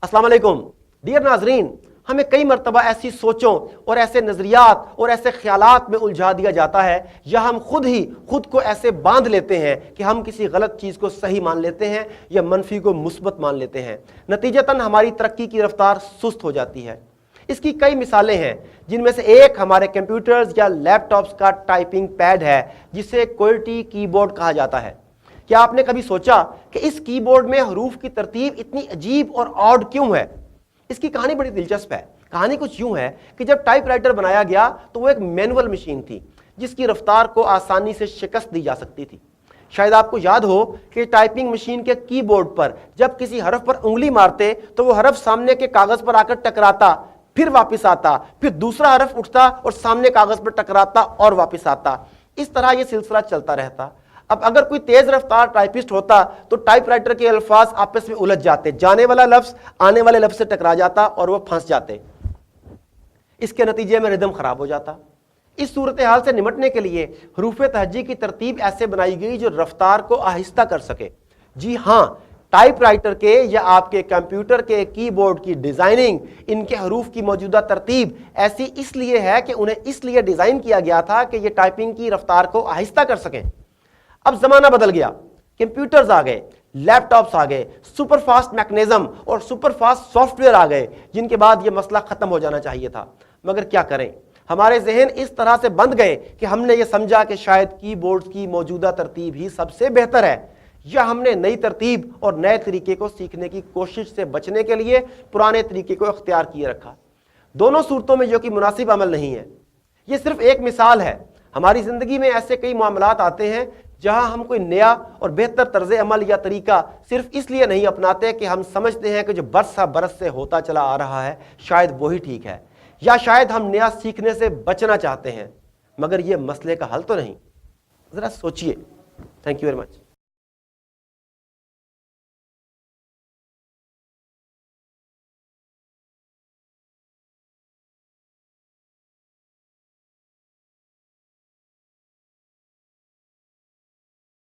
अस्सलाम वालेकुम डियर नाजरीन, हमें कई मरतबा ऐसी सोचों और ऐसे नज़रियात और ऐसे ख्यालात में उलझा दिया जाता है, या हम खुद को ऐसे बांध लेते हैं कि हम किसी गलत चीज़ को सही मान लेते हैं या मनफी को मुस्बत मान लेते हैं। नतीजतन हमारी तरक्की की रफ्तार सुस्त हो जाती है। इसकी कई मिसालें हैं, जिनमें से एक हमारे कंप्यूटर्स या लैपटॉप्स का टाइपिंग पैड है, जिसे क्वालिटी कीबोर्ड कहा जाता है। क्या आपने कभी सोचा कि इस कीबोर्ड में हरूफ की तरतीब इतनी अजीब और ऑड क्यों है? इसकी कहानी बड़ी दिलचस्प है। कहानी कुछ यूं है कि जब टाइपराइटर बनाया गया तो वो एक मैनुअल मशीन थी, जिसकी रफ्तार को आसानी से शिकस्त दी जा सकती थी। शायद आपको याद हो कि टाइपिंग मशीन के कीबोर्ड पर जब किसी हरफ पर उंगली मारते तो वो हरफ सामने के कागज पर आकर टकराता, फिर वापस आता, फिर दूसरा हरफ उठता और सामने कागज पर टकराता और वापस आता। इस तरह यह सिलसिला चलता रहता। अब अगर कोई तेज रफ्तार टाइपिस्ट होता तो टाइपराइटर के अल्फाज आपस में उलझ जाते, जाने वाला लफ्ज आने वाले लफ्ज से टकरा जाता और वो फंस जाते। इसके नतीजे में रिदम खराब हो जाता। इस सूरत हाल से निमटने के लिए हरूफ तहज्जी की तरतीब ऐसे बनाई गई जो रफ्तार को आहिस्ता कर सके। जी हाँ, टाइपराइटर के या आपके कंप्यूटर के कीबोर्ड की डिजाइनिंग, इनके हरूफ की मौजूदा तरतीब ऐसी इसलिए है कि उन्हें इसलिए डिजाइन किया गया था कि ये टाइपिंग की रफ्तार को आहिस्ता कर सकें। अब जमाना बदल गया, कंप्यूटर्स आ गए, लैपटॉप्स आ गए, सुपर फास्ट मैकेनिज्म और सुपर फास्ट सॉफ्टवेयर आ गए, जिनके बाद यह मसला खत्म हो जाना चाहिए था। मगर क्या करें, हमारे जहन इस तरह से बंध गए कि हमने ये समझा कि शायद कीबोर्ड की मौजूदा तरतीब ही सबसे बेहतर है, या हमने नई तरतीब और नए तरीके को सीखने की कोशिश से बचने के लिए पुराने तरीके को इख्तियार किए रखा। दोनों सूरतों में जो कि मुनासिब अमल नहीं है। ये सिर्फ एक मिसाल है। हमारी जिंदगी में ऐसे कई मामलात आते हैं जहां हम कोई नया और बेहतर तर्ज अमल या तरीका सिर्फ इसलिए नहीं अपनाते कि हम समझते हैं कि जो बरस से होता चला आ रहा है शायद वही ठीक है, या शायद हम नया सीखने से बचना चाहते हैं, मगर यह मसले का हल तो नहीं। जरा सोचिए। Thank you very much.